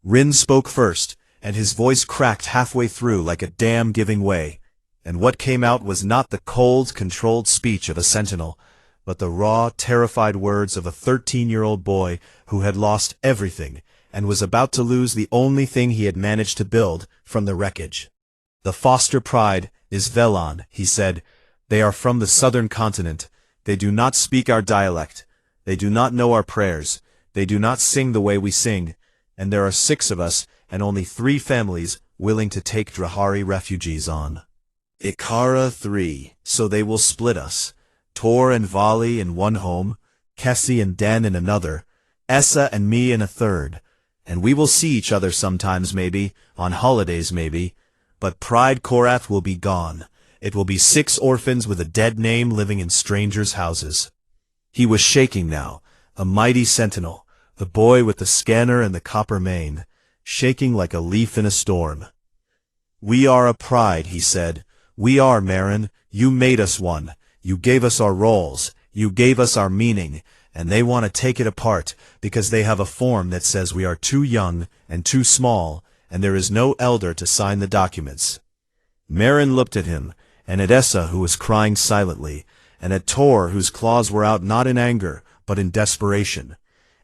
Rin spoke first, and his voice cracked halfway through like a dam giving way, and what came out was not the cold, controlled speech of a sentinel, but the raw, terrified words of a 13-year-old boy who had lost everything and was about to lose the only thing he had managed to build from the wreckage. "The foster pride is Velon," he said. "They are from the southern continent. They do not speak our dialect. They do not know our prayers. They do not sing the way we sing. And there are 6 of us and only 3 families willing to take Drahari refugees on. Ikara 3, so they will split us. Tor and Vali in one home, Kessie and Den in another, Essa and me in a third. And we will see each other sometimes maybe, on holidays maybe, but Pride Korath will be gone. It will be 6 orphans with a dead name living in strangers' houses." He was shaking now, a mighty sentinel, the boy with the scanner and the copper mane, shaking like a leaf in a storm. "We are a pride," he said. "We are, Marin. You made us one. You gave us our roles. You gave us our meaning. And they want to take it apart because they have a form that says we are too young and too small, and there is no elder to sign the documents." Marin looked at him, and at Essa, who was crying silently, and at Tor, whose claws were out not in anger, but in desperation,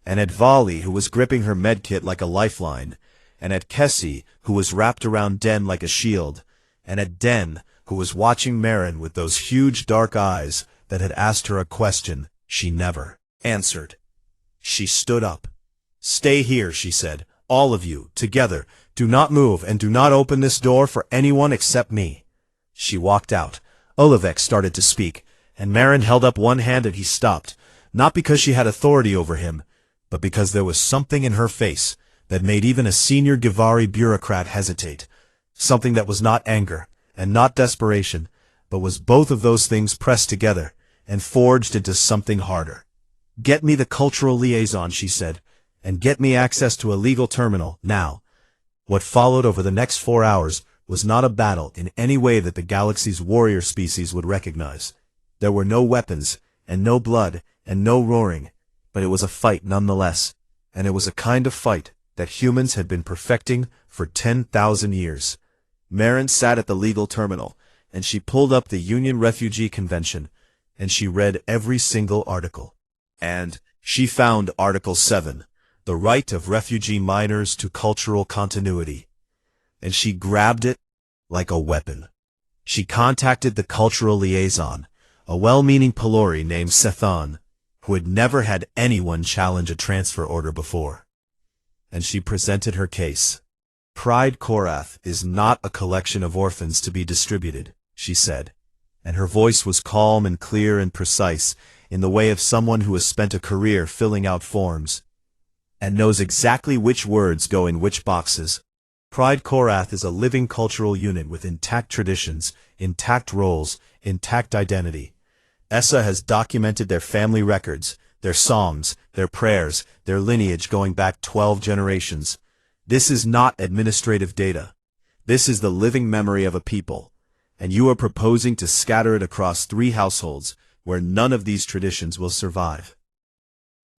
and at Vali, who was gripping her medkit like a lifeline, and at Kessie, who was wrapped around Den like a shield, and at Den, who was watching Marin with those huge dark eyes that had asked her a question she never answered. She stood up. "Stay here," she said. "All of you, together. Do not move, and do not open this door for anyone except me." She walked out. Olivex started to speak, and Marin held up one hand and he stopped, not because she had authority over him, but because there was something in her face that made even a senior Gavari bureaucrat hesitate, something that was not anger and not desperation, but was both of those things pressed together and forged into something harder. "Get me the cultural liaison," she said, "and get me access to a legal terminal, now." What followed over the next 4 hours was not a battle in any way that the galaxy's warrior species would recognize. There were no weapons, and no blood, and no roaring, but it was a fight nonetheless, and it was a kind of fight that humans had been perfecting for 10,000 years. Marin sat at the legal terminal, and she pulled up the Union Refugee Convention, and she read every single article. And she found Article 7, the right of refugee minors to cultural continuity. And she grabbed it like a weapon. She contacted the cultural liaison, a well-meaning Pelori named Sethan, who had never had anyone challenge a transfer order before. And she presented her case. Pride Korath is not a collection of orphans to be distributed, she said, and her voice was calm and clear and precise, in the way of someone who has spent a career filling out forms and knows exactly which words go in which boxes. Pride Korath is a living cultural unit with intact traditions, intact roles, intact identity. ESSA has documented their family records, their songs, their prayers, their lineage going back 12 generations. This is not administrative data. This is the living memory of a people, and you are proposing to scatter it across 3 households where none of these traditions will survive.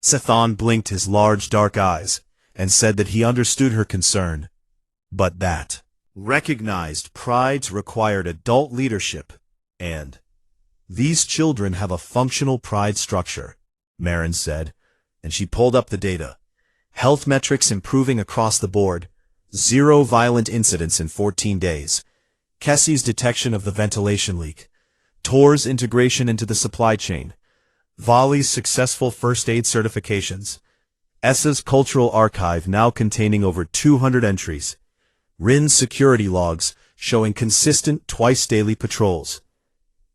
Sethan blinked his large dark eyes and said that he understood her concern, but that recognized prides required adult leadership, and these children have a functional pride structure, Marin said, and she pulled up the data. Health metrics improving across the board, 0 violent incidents in 14 days. Kessie's detection of the ventilation leak. Tor's integration into the supply chain. Volley's successful first aid certifications. ESSA's cultural archive now containing over 200 entries. Rin's security logs showing consistent twice-daily patrols.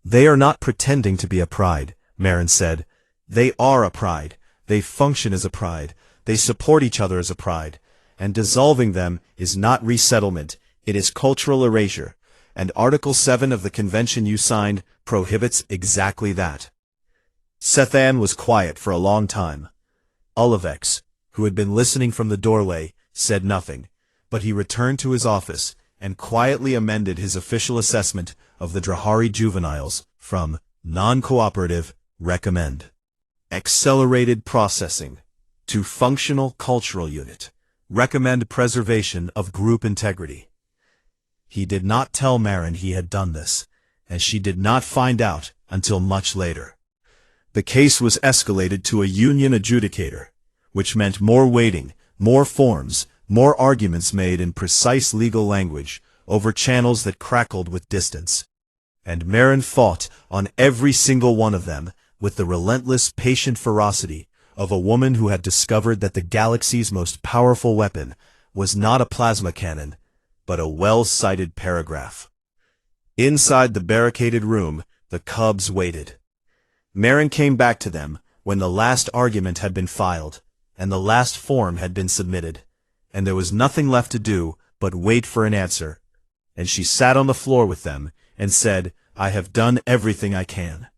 They are not pretending to be a pride, Marin said. They are a pride. They function as a pride. They support each other as a pride. And dissolving them is not resettlement, it is cultural erasure. And Article 7 of the convention you signed prohibits exactly that. Sethan was quiet for a long time. Olivex, who had been listening from the doorway, said nothing, but he returned to his office and quietly amended his official assessment of the Drahari juveniles from non-cooperative recommend accelerated processing to functional cultural unit recommend preservation of group integrity. He did not tell Marin he had done this, and she did not find out until much later. The case was escalated to a union adjudicator, which meant more waiting, more forms, more arguments made in precise legal language over channels that crackled with distance. And Marin fought on every single one of them with the relentless, patient ferocity of a woman who had discovered that the galaxy's most powerful weapon was not a plasma cannon, but a well-cited paragraph. Inside the barricaded room, the cubs waited. Marin came back to them when the last argument had been filed, and the last form had been submitted, and there was nothing left to do but wait for an answer. And she sat on the floor with them and said, "I have done everything I can."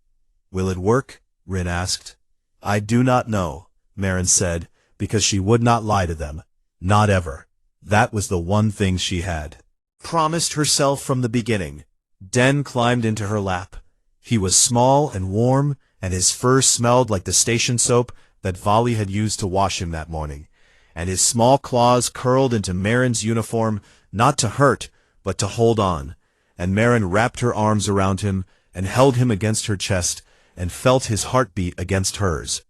"Will it work?" Rin asked. "I do not know," Marin said, because she would not lie to them. Not ever. That was the one thing she had promised herself from the beginning. Den climbed into her lap. He was small and warm, and his fur smelled like the station soap that Volley had used to wash him that morning, and his small claws curled into Marin's uniform, not to hurt, but to hold on, and Marin wrapped her arms around him and held him against her chest and felt his heartbeat against hers.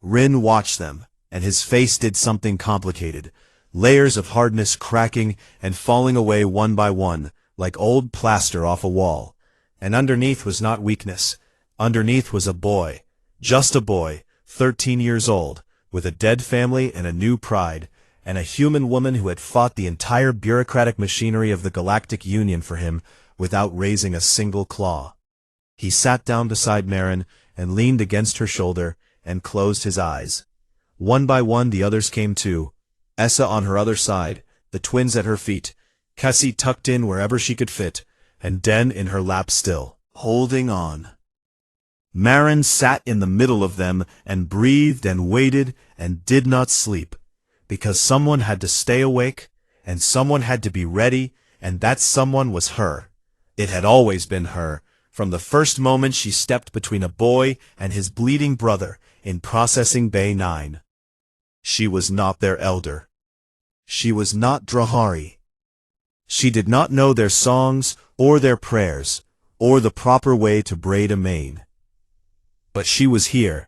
Rin watched them, and his face did something complicated, layers of hardness cracking and falling away one by one, like old plaster off a wall. And underneath was not weakness. Underneath was a boy, just a boy, 13 years old, with a dead family and a new pride, and a human woman who had fought the entire bureaucratic machinery of the Galactic Union for him without raising a single claw. He sat down beside Marin and leaned against her shoulder and closed his eyes. One by one the others came too, Essa on her other side, the twins at her feet, Cassie tucked in wherever she could fit, and Den in her lap still, holding on. Marin sat in the middle of them and breathed and waited and did not sleep, because someone had to stay awake, and someone had to be ready, and that someone was her. It had always been her, from the first moment she stepped between a boy and his bleeding brother in Processing Bay 9. She was not their elder. She was not Drahari. She did not know their songs or their prayers, or the proper way to braid a mane. But she was here,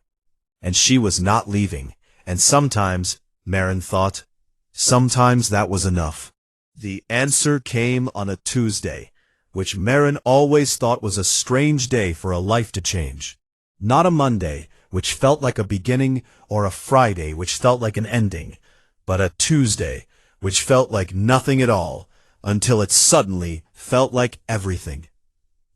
and she was not leaving, and sometimes, Marin thought, sometimes that was enough. The answer came on a Tuesday, which Marin always thought was a strange day for a life to change. Not a Monday, which felt like a beginning, or a Friday, which felt like an ending, but a Tuesday, which felt like nothing at all, until it suddenly felt like everything.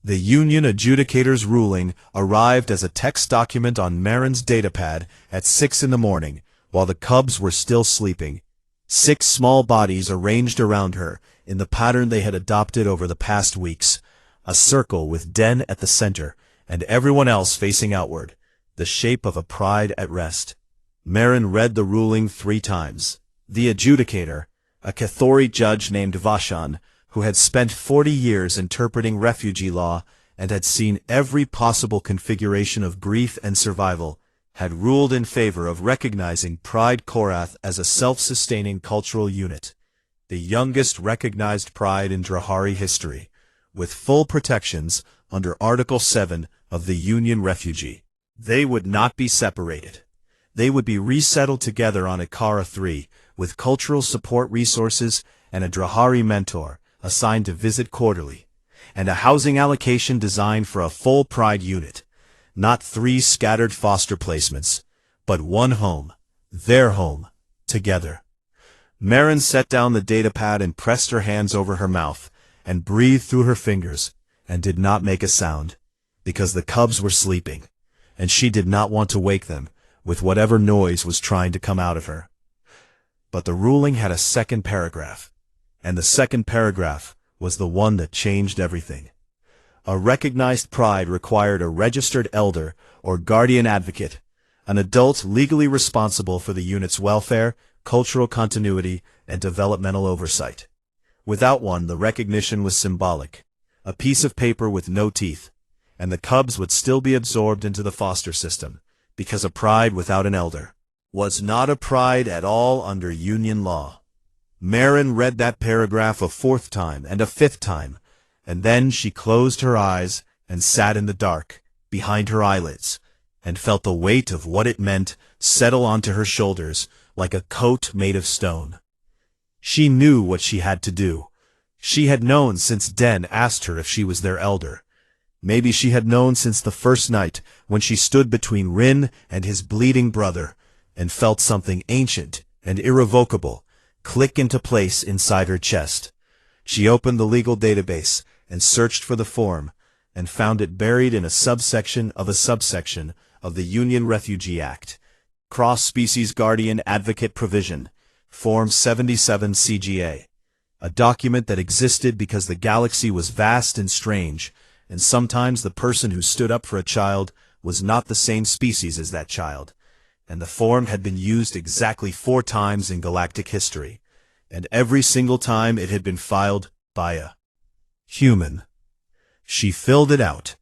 The Union Adjudicator's ruling arrived as a text document on Marin's datapad at 6 in the morning, while the cubs were still sleeping. 6 small bodies arranged around her, in the pattern they had adopted over the past weeks. A circle with Den at the center, and everyone else facing outward, the shape of a pride at rest. Marin read the ruling 3 times. The adjudicator, a Cathori judge named Vashan, who had spent 40 years interpreting refugee law and had seen every possible configuration of grief and survival, had ruled in favor of recognizing Pride Korath as a self-sustaining cultural unit, the youngest recognized pride in Drahari history, with full protections under Article 7 of the Union Refugee. They would not be separated. They would be resettled together on Ikara 3, with cultural support resources and a Drahari mentor assigned to visit quarterly, and a housing allocation designed for a full pride unit. Not 3 scattered foster placements, but one home, their home, together. Marin set down the datapad and pressed her hands over her mouth, and breathed through her fingers, and did not make a sound, because the cubs were sleeping, and she did not want to wake them with whatever noise was trying to come out of her. But the ruling had a second paragraph, and the second paragraph was the one that changed everything. A recognized pride required a registered elder or guardian advocate, an adult legally responsible for the unit's welfare, cultural continuity, and developmental oversight. Without one, the recognition was symbolic, a piece of paper with no teeth, and the cubs would still be absorbed into the foster system, because a pride without an elder was not a pride at all under Union law. Marin read that paragraph a 4th time and a 5th time, and then she closed her eyes and sat in the dark, behind her eyelids, and felt the weight of what it meant settle onto her shoulders like a coat made of stone. She knew what she had to do. She had known since Den asked her if she was their elder. Maybe she had known since the first night when she stood between Rin and his bleeding brother, and felt something ancient and irrevocable click into place inside her chest. She opened the legal database and searched for the form, and found it buried in a subsection of the Union Refugee Act. Cross-Species Guardian Advocate Provision, Form 77 CGA. A document that existed because the galaxy was vast and strange, and sometimes the person who stood up for a child was not the same species as that child. And the form had been used exactly 4 times in galactic history, and every single time it had been filed by a human. She filled it out.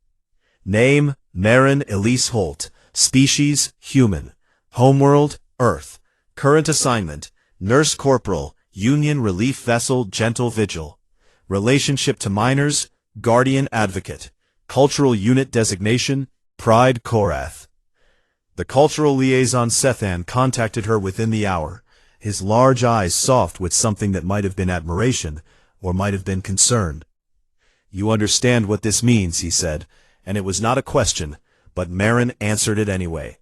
Name, Marin Elise Holt. Species, human. Homeworld, Earth. Current assignment, Nurse Corporal, Union Relief Vessel Gentle Vigil. Relationship to minors, Guardian Advocate. Cultural Unit Designation, Pride Korath. The cultural liaison Sethan contacted her within the hour, his large eyes soft with something that might have been admiration, or might have been concern. "You understand what this means," he said, and it was not a question, but Marin answered it anyway.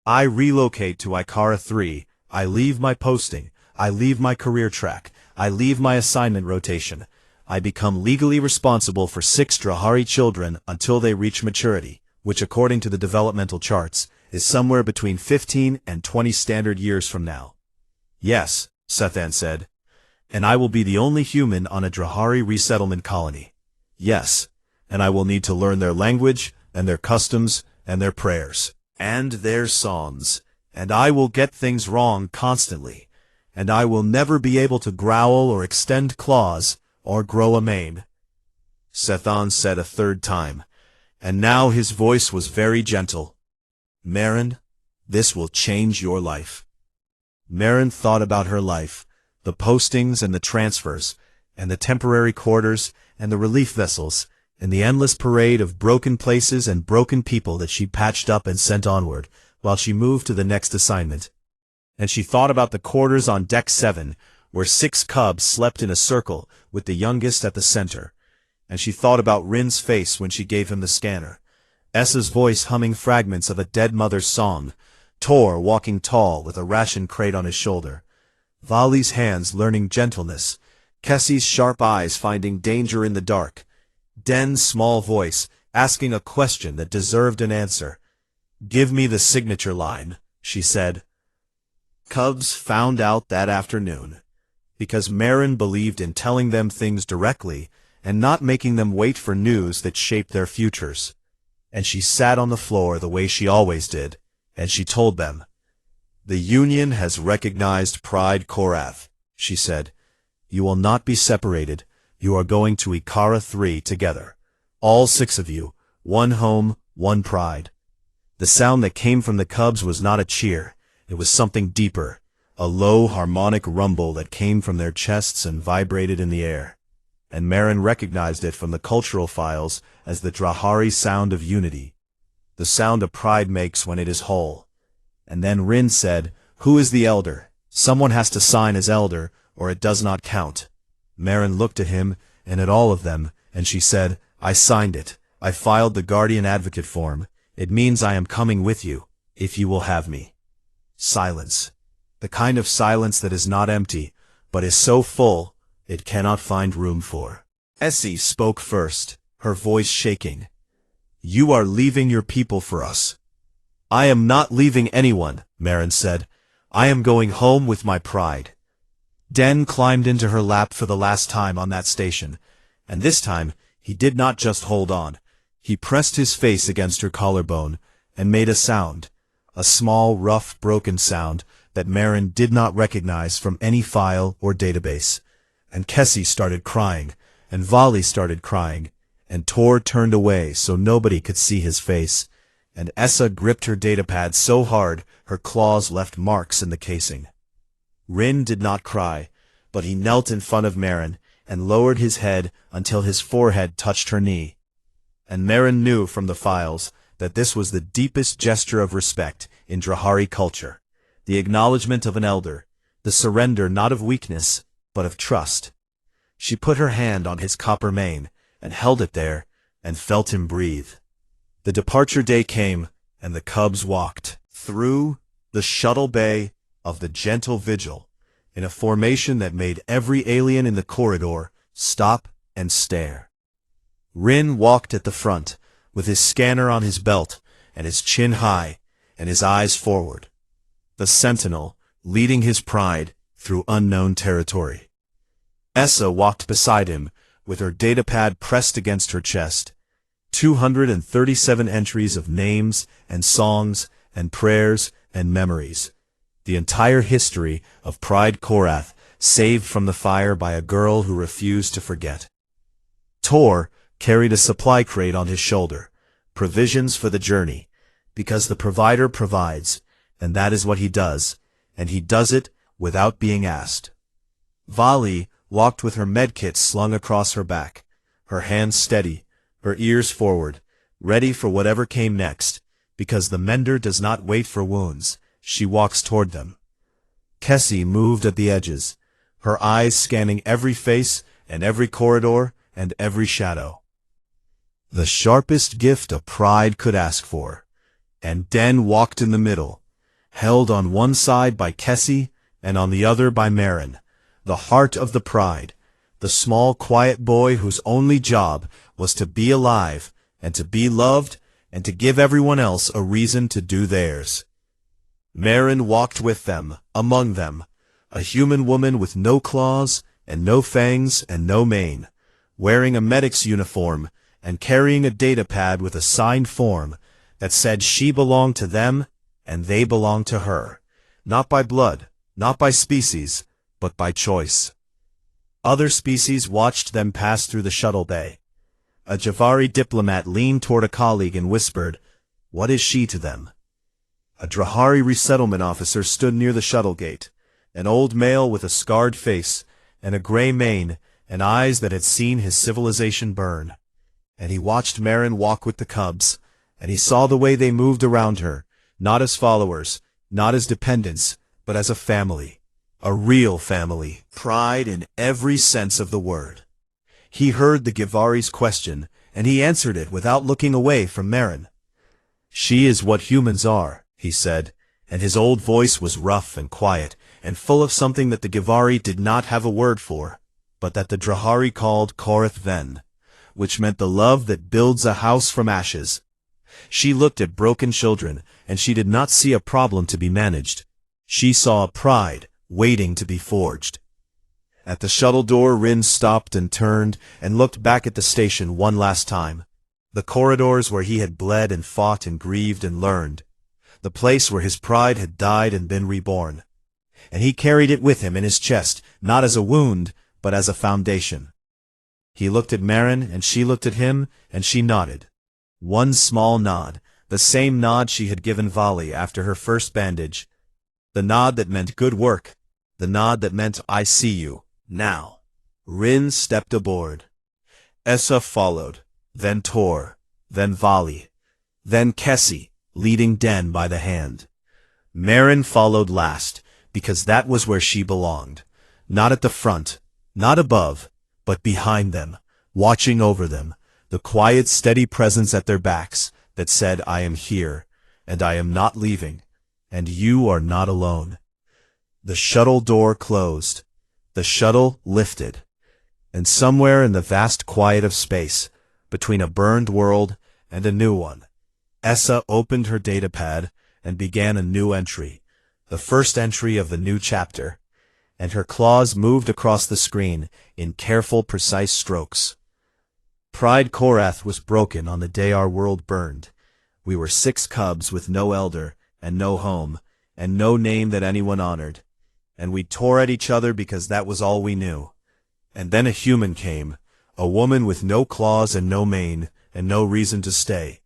"I relocate to Ikara 3, I leave my posting, I leave my career track, I leave my assignment rotation. I become legally responsible for 6 Drahari children until they reach maturity, which according to the developmental charts, is somewhere between 15 and 20 standard years from now." "Yes," Sethan said. "And I will be the only human on a Drahari resettlement colony. Yes, and I will need to learn their language, and their customs, and their prayers, and their songs, and I will get things wrong constantly, and I will never be able to growl or extend claws, or grow a mane," Sethan said a 3rd time, and now his voice was very gentle. "Marin, this will change your life." Marin thought about her life, the postings and the transfers, and the temporary quarters, and the relief vessels, and the endless parade of broken places and broken people that she patched up and sent onward, while she moved to the next assignment. And she thought about the quarters on Deck 7, where 6 cubs slept in a circle, with the youngest at the center. and she thought about Rin's face when she gave him the scanner. Essa's voice humming fragments of a dead mother's song. Tor walking tall with a ration crate on his shoulder. Vali's hands learning gentleness. Kessie's sharp eyes finding danger in the dark. Den's small voice asking a question that deserved an answer. "Give me the signature line," she said. Cubs found out that afternoon, because Marin believed in telling them things directly and not making them wait for news that shaped their futures. And she sat on the floor the way she always did, and she told them, "The Union has recognized Pride Korath," she said. "You will not be separated. You are going to Ikara 3 together. All 6 of you, one home, one pride." The sound that came from the cubs was not a cheer. It was something deeper, a low harmonic rumble that came from their chests and vibrated in the air. And Marin recognized it from the cultural files as the Drahari sound of unity, the sound a pride makes when it is whole. And then Rin said, "Who is the elder? Someone has to sign as elder, or it does not count." Marin looked at him, and at all of them, and she said, "I signed it. I filed the guardian advocate form. It means I am coming with you, if you will have me." Silence. The kind of silence that is not empty, but is so full, it cannot find room for. Essie spoke first, her voice shaking. "You are leaving your people for us." "I am not leaving anyone," Marin said. "I am going home with my pride." Den climbed into her lap for the last time on that station, and this time he did not just hold on. He pressed his face against her collarbone and made a sound, a small, rough, broken sound that Marin did not recognize from any file or database. And Kessie started crying, and Vali started crying, and Tor turned away so nobody could see his face, and Essa gripped her datapad so hard her claws left marks in the casing. Rin did not cry, but he knelt in front of Marin and lowered his head until his forehead touched her knee. And Marin knew from the files that this was the deepest gesture of respect in Drahari culture, the acknowledgement of an elder, the surrender not of weakness, but of trust. She put her hand on his copper mane, and held it there, and felt him breathe. The departure day came, and the cubs walked through the shuttle bay of the gentle vigil, in a formation that made every alien in the corridor stop and stare. Rin walked at the front, with his scanner on his belt, and his chin high, and his eyes forward. The sentinel, leading his pride through unknown territory. Essa walked beside him, with her datapad pressed against her chest. 237 entries of names and songs and prayers and memories. The entire history of Pride Korath, saved from the fire by a girl who refused to forget. Tor carried a supply crate on his shoulder, provisions for the journey, because the provider provides, and that is what he does, and he does it without being asked. Vali walked with her medkit slung across her back, her hands steady, her ears forward, ready for whatever came next, because the mender does not wait for wounds, she walks toward them. Kessie moved at the edges, her eyes scanning every face and every corridor and every shadow. The sharpest gift a pride could ask for, and Den walked in the middle, held on one side by Kessie and on the other by Marin, the heart of the pride, the small quiet boy whose only job was to be alive and to be loved and to give everyone else a reason to do theirs. Marin walked with them, among them, a human woman with no claws and no fangs and no mane, wearing a medic's uniform and carrying a datapad with a signed form that said she belonged to them and they belonged to her, not by blood, not by species, but by choice. Other species watched them pass through the shuttle bay. A Javari diplomat leaned toward a colleague and whispered, "What is she to them?" A Drahari resettlement officer stood near the shuttle gate, an old male with a scarred face and a gray mane and eyes that had seen his civilization burn. And he watched Marin walk with the cubs, and he saw the way they moved around her, not as followers, not as dependents, but as a family. A real family, pride in every sense of the word. He heard the Givari's question, and he answered it without looking away from Marin. "She is what humans are," he said, and his old voice was rough and quiet, and full of something that the Givari did not have a word for, but that the Drahari called Korith Ven, which meant the love that builds a house from ashes. She looked at broken children, and she did not see a problem to be managed. She saw a pride waiting to be forged. At the shuttle door, Rin stopped and turned and looked back at the station one last time. The corridors where he had bled and fought and grieved and learned. The place where his pride had died and been reborn. And he carried it with him in his chest, not as a wound, but as a foundation. He looked at Marin, and she looked at him, and she nodded. One small nod, the same nod she had given Vali after her first bandage. The nod that meant good work, the nod that meant I see you, now. Rin stepped aboard. Essa followed, then Tor, then Vali, then Kessie, leading Den by the hand. Marin followed last, because that was where she belonged. Not at the front, not above, but behind them, watching over them, the quiet, steady presence at their backs that said, I am here, and I am not leaving, and you are not alone. The shuttle door closed. The shuttle lifted. And somewhere in the vast quiet of space, between a burned world and a new one, Essa opened her datapad and began a new entry, the first entry of the new chapter, and her claws moved across the screen in careful, precise strokes. Pride Korath was broken on the day our world burned. We were 6 cubs with no elder, and no home, and no name that anyone honored. And we tore at each other because that was all we knew. And then a human came, a woman with no claws and no mane, and no reason to stay.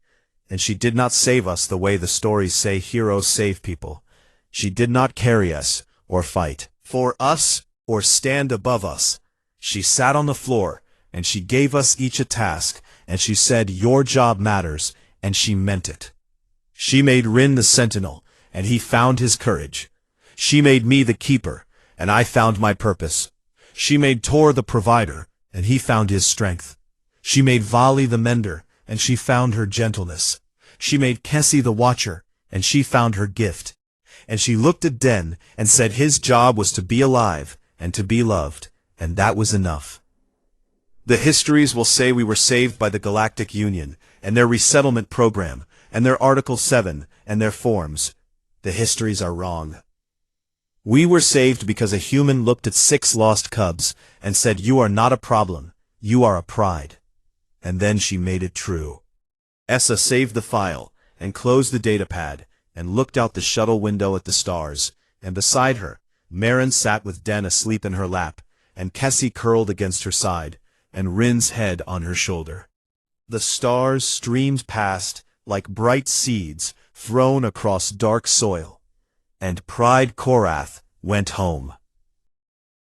And she did not save us the way the stories say heroes save people. She did not carry us, or fight for us, or stand above us. She sat on the floor, and she gave us each a task, and she said, your job matters, and she meant it. She made Rin the sentinel, and he found his courage. She made me the keeper, and I found my purpose. She made Tor the provider, and he found his strength. She made Vali the mender, and she found her gentleness. She made Kessie the watcher, and she found her gift. And she looked at Den and said his job was to be alive and to be loved, and that was enough. The histories will say we were saved by the Galactic Union, and their resettlement program, and their Article 7, and their forms. The histories are wrong. We were saved because a human looked at 6 lost cubs and said, you are not a problem, you are a pride. And then she made it true. Essa saved the file, and closed the datapad, and looked out the shuttle window at the stars, and beside her, Marin sat with Den asleep in her lap, and Kessie curled against her side, and Rin's head on her shoulder. The stars streamed past like bright seeds thrown across dark soil. And Pride Korath went home.